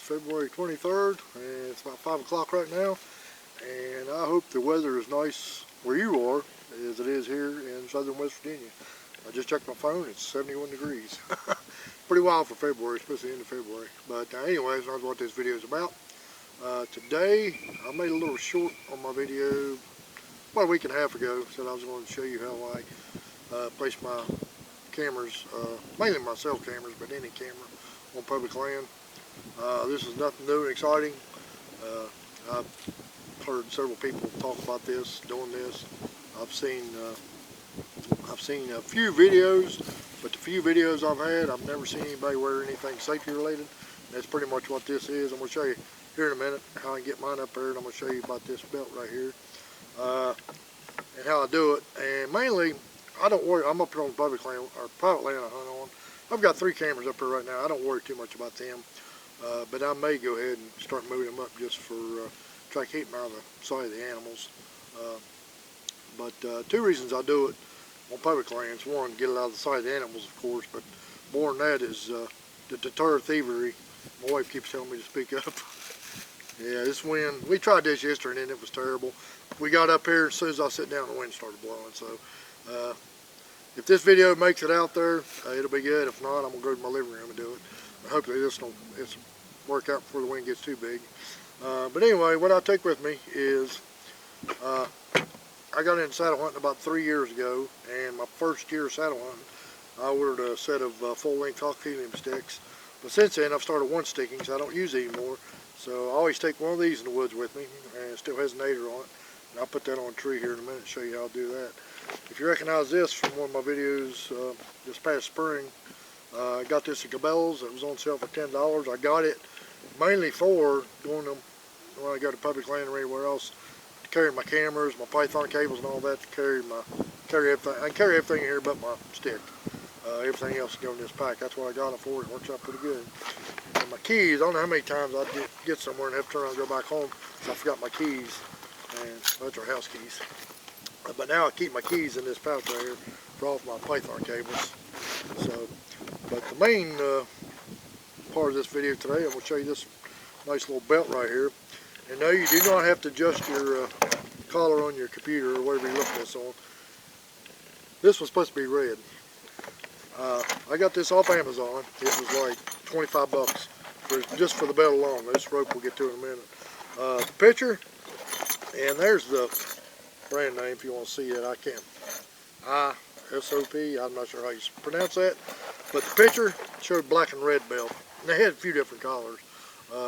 February 23rd, and it's about 5 o'clock right now. And I hope the weather is nice where you are as it is here in southern West Virginia. I just checked my phone, it's 71 degrees. Pretty wild for February, especially the end of February. But anyways, that's what this video is about. Today, I made a little short on my video about a week and a half ago. Said I was going to show you how I place my cameras, mainly my cell cameras, but any camera on public land. This is nothing new and exciting. I've heard several people talk about this, doing this. I've seen a few videos, but the few videos I've had, I've never seen anybody wear anything safety related. That's pretty much what this is. I'm going to show you here in a minute how I get mine up there, and I'm going to show you about this belt right here and how I do it. And mainly, I don't worry. I'm up here on public land or private land I hunt on. I've got 3 cameras up here right now. I don't worry too much about them, but I may go ahead and start moving them up just for try to keep them out of the sight of the animals. But 2 reasons I do it on public lands. One, get it out of the sight of the animals, of course, but more than that is to deter thievery. My wife keeps telling me to speak up. Yeah, this wind, we tried this yesterday and it was terrible. We got up here, as soon as I sat down, the wind started blowing. So if this video makes it out there, it'll be good. If not, I'm going to go to my living room and do it. Hopefully this will work out before the wind gets too big. But anyway, what I take with me is, I got into saddle hunting about 3 years ago, and my first year of saddle hunting, I ordered a set of full-length hawk helium sticks. But since then, I've started one sticking, so I don't use it anymore. So I always take one of these in the woods with me, and it still has a nader on it. And I'll put that on a tree here in a minute and show you how to do that. If you recognize this from one of my videos this past spring, I got this at Cabela's. It was on sale for $10. I got it mainly for going to, when I go to public land or anywhere else, to carry my cameras, my Python cables and all that, to carry everything. I can carry everything in here but my stick. Everything else can go in this pack. That's what I got it for. It works out pretty good. And my keys, I don't know how many times I get somewhere and have to turn around and go back home because I forgot my keys. And those are house keys. But now I keep my keys in this pouch right here for all of my Python cables. So, but the main part of this video today, I'm going to show you this nice little belt right here. And no, you do not have to adjust your collar on your computer or whatever you look this on. This was supposed to be red. I got this off Amazon. It was like 25 bucks just for the belt alone. This rope we'll get to in a minute. The picture, and there's the brand name if you want to see it. I can't. ISOP, I'm not sure how you pronounce that. But the picture showed black and red belt. And they had a few different colors.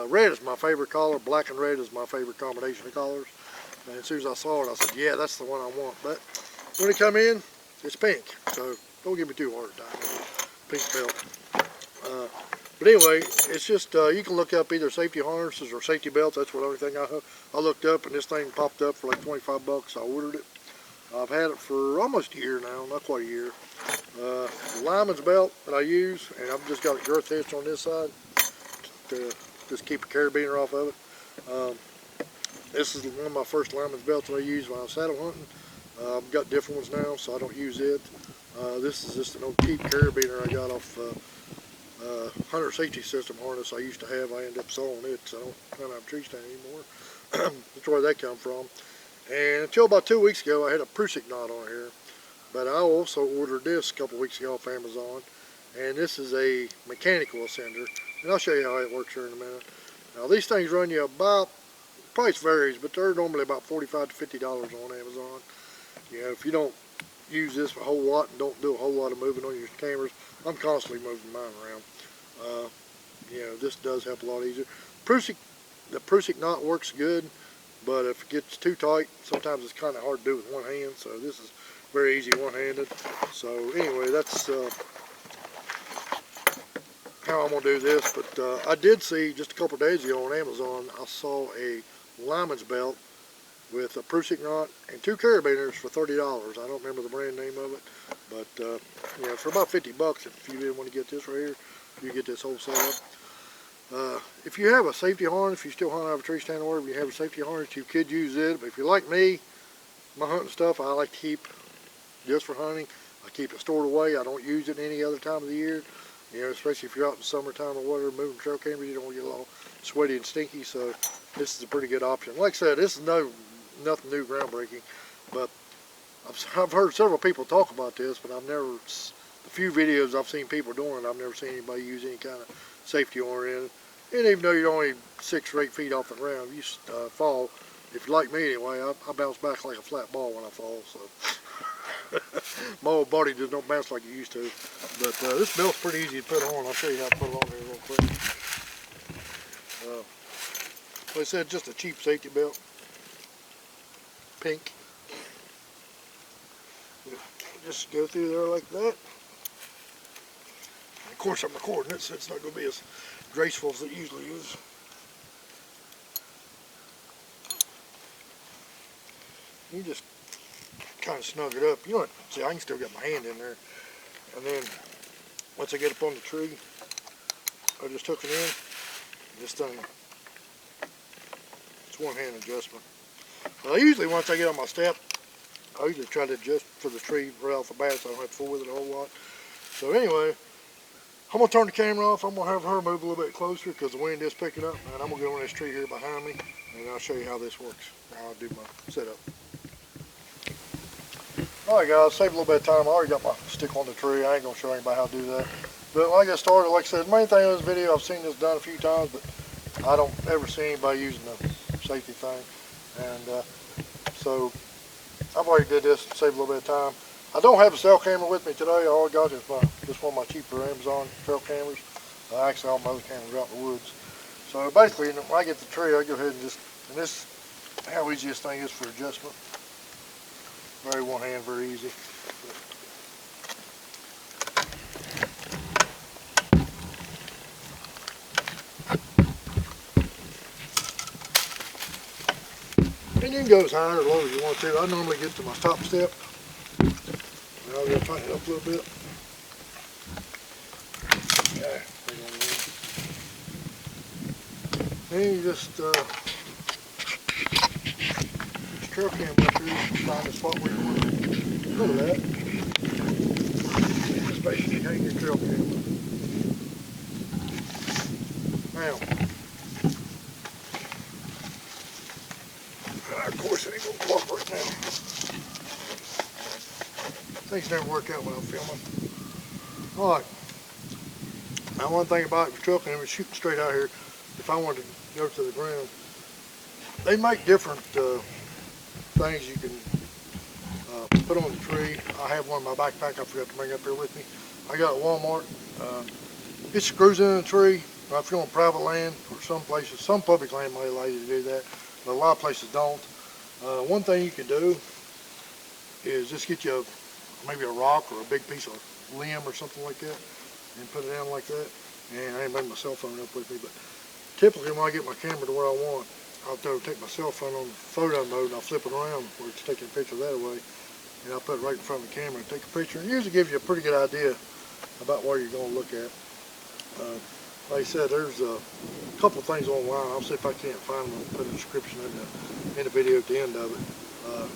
Red is my favorite color. Black and red is my favorite combination of colors. And as soon as I saw it, I said, yeah, that's the one I want. But when it come in, it's pink. So don't give me too hard a time. Pink belt. But anyway, it's just, you can look up either safety harnesses or safety belts. That's the only thing I looked up, and this thing popped up for like 25 bucks. I ordered it. I've had it for almost a year now, not quite a year. The Lyman's belt that I use, and I've just got a girth hitch on this side to just keep a carabiner off of it. This is one of my first Lyman's belts that I used when I was saddle hunting. I've got different ones now, so I don't use it. This is just an old cheap carabiner I got off Hunter Safety System harness I used to have. I ended up selling it, so I don't have a tree stand anymore. That's where that come from. And until about 2 weeks ago, I had a Prusik knot on here. But I also ordered this a couple weeks ago off Amazon. And this is a mechanical ascender. And I'll show you how it works here in a minute. Now these things run you about, price varies, but they're normally about $45 to $50 on Amazon. You know, if you don't use this a whole lot and don't do a whole lot of moving on your cameras, I'm constantly moving mine around. You know, this does help a lot easier. The Prusik knot works good, but if it gets too tight, sometimes it's kind of hard to do with one hand. So this is very easy one-handed. So anyway, that's how I'm gonna do this. But I did see just a couple days ago on Amazon, I saw a Lyman's belt with a Prusik knot and 2 carabiners for $30. I don't remember the brand name of it, but you know, for about 50 bucks, if you didn't want to get this right here, you get this whole setup. If you have a safety harness, if you still hunt out of a tree stand or whatever, you have a safety harness, you could use it. But if you're like me, my hunting stuff I like to keep just for hunting. I keep it stored away. I don't use it any other time of the year. You know, especially if you're out in the summertime or whatever, moving trail cameras, you don't want to get all sweaty and stinky. So this is a pretty good option. Like I said, this is nothing new, groundbreaking, but I've heard several people talk about this, but I've never, the few videos I've seen people doing, I've never seen anybody use any kind of safety oriented. And even though you're only 6 or 8 feet off the ground, you fall. If you're like me anyway, I bounce back like a flat ball when I fall. So my old body just don't bounce like it used to. But this belt's pretty easy to put on. I'll show you how to put it on here real quick. Like I said, just a cheap safety belt. Pink. Just go through there like that. Of course, I'm recording it, so it's not going to be as graceful as it usually is. You just kind of snug it up. You know what? See, I can still get my hand in there. And then once I get up on the tree, I just hook it in. This thing, it's one hand adjustment. Well, usually once I get on my step, I usually try to adjust for the tree right off the bat so I don't have to fool with it a whole lot. So anyway, I'm going to turn the camera off. I'm going to have her move a little bit closer because the wind is picking up. And I'm going to go on this tree here behind me and I'll show you how this works. I'll do my setup. Alright guys, save a little bit of time. I already got my stick on the tree. I ain't going to show anybody how to do that. But when I get started, like I said, the main thing in this video, I've seen this done a few times, but I don't ever see anybody using the safety thing. And so I've already did this to save a little bit of time. I don't have a cell camera with me today. All I got is just one of my cheaper Amazon trail cameras. Actually, all my other cameras are out in the woods. So basically, when I get the tree, I go ahead and just, and this is how easy this thing is for adjustment. Very one hand, very easy. And you can go as high or low as you want to. I normally get to my top step. And I'll go tighten it up a little bit. Yeah, and you just trail cam up here, find the spot where you want to put it at. Just basically hang your trail cam. Now, of course it ain't going to cooperate now. Things never work out when I'm filming. Alright. Now one thing about the trail camera is shooting straight out here. If I wanted to go to the ground, they make different things you can put on the tree. I have one in my backpack I forgot to bring up here with me. I got it at Walmart. It screws in the tree. If you're on private land or some places, some public land might allow you to do that, but a lot of places don't. One thing you can do is just get you maybe a rock or a big piece of limb or something like that and put it down like that. And I ain't bring my cell phone up with me, but typically when I get my camera to where I want, I'll take my cell phone on photo mode and I'll flip it around where it's taking a picture that way, and I'll put it right in front of the camera and take a picture. It usually gives you a pretty good idea about what you're going to look at. Like I said, there's a couple of things online. I'll see if I can't find them and put a description in the video at the end of it.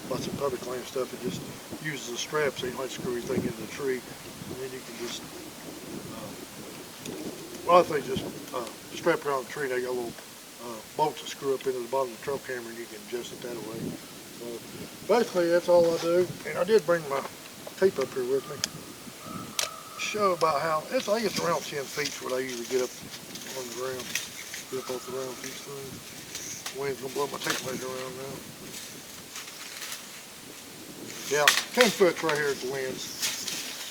About some public land stuff. It just uses a strap so you don't have to screw anything into the tree, and then you can just a lot of things just strap around the tree. They got little bolts that screw up into the bottom of the trail camera and you can adjust it that way. So basically that's all I do. And I did bring my tape up here with me. Show about how, I think it's around 10 feet where I usually get up on the ground. Get up off the ground with these things. Wind's gonna blow my tape measure around now. Yeah, 10 foot right here at the lens.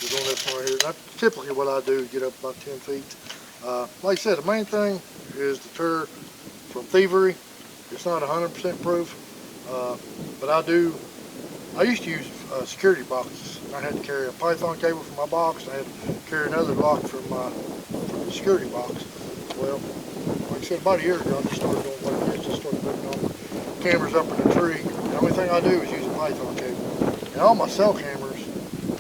Is on this one right here. That's typically what I do is get up about 10 feet. Like I said, the main thing is the deter from thievery. It's not 100% proof, but I used to use security boxes. I had to carry a Python cable from my box. I had to carry another lock from the security box. Well, like I said, about a year ago, I just started doing what it is. Just started putting all the cameras up in the tree. The only thing I do is use a Python cable. And all my cell cameras,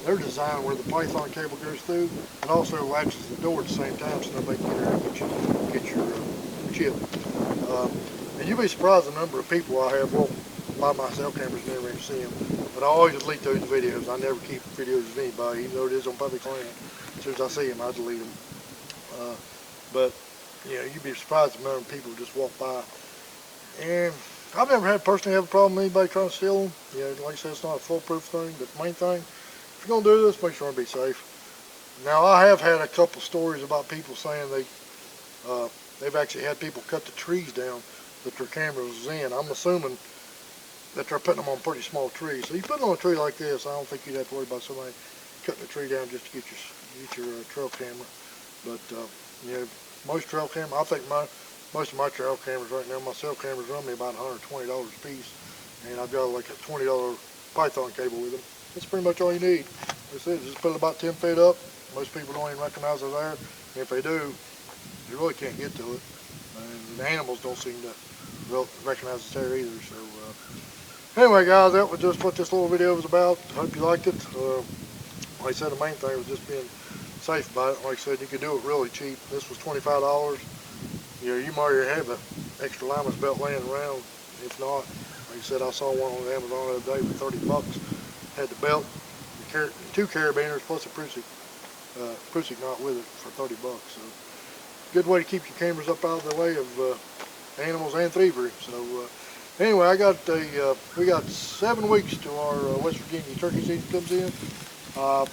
they're designed where the Python cable goes through and also latches the door at the same time so nobody can get in and get your chip. And you'll be surprised the number of people I have won't buy my cell cameras and never even see them. But I always delete those videos. I never keep videos of anybody, even though it is on public land. As soon as I see them, I delete them. But you'd be surprised the amount of people who just walk by. And I've never had personally have a problem with anybody trying to steal them. Like I said, it's not a foolproof thing, but the main thing, if you're gonna do this, make sure to be safe. Now, I have had a couple stories about people saying they've actually had people cut the trees down that their camera was in. I'm assuming that they're putting them on pretty small trees. So you put it on a tree like this, I don't think you'd have to worry about somebody cutting the tree down just to get your trail camera. But most trail camera, I think most of my trail cameras right now, my cell cameras run me about $120 a piece, and I've got like a $20 Python cable with them. That's pretty much all you need. Like I said, just put it about 10 feet up. Most people don't even recognize they're there, and if they do, they really can't get to it. And the animals don't seem to recognize it's there either. So anyway, guys, that was just what this little video was about. I hope you liked it. Like I said, the main thing was just being safe about it. Like I said, you could do it really cheap. This was $25. You might already have an extra lineman's belt laying around. If not, like I said, I saw one on Amazon the other day for $30. Had the belt, the 2 carabiners plus a Prusik knot with it for $30. So good way to keep your cameras up out of the way of animals and thievery. So anyway, we got 7 weeks to our West Virginia turkey season comes in.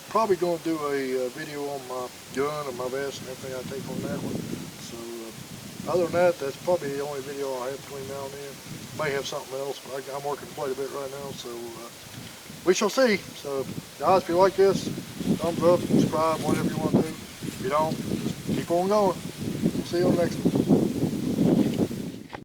Probably going to do a video on my gun and my vest and everything I take on that one. So other than that, that's probably the only video I have between now and then. May have something else, but I'm working quite a bit right now, so we shall see. So guys, if you like this, thumbs up, subscribe, whatever you want to do. If you don't, just keep on going. We'll see you on the next one.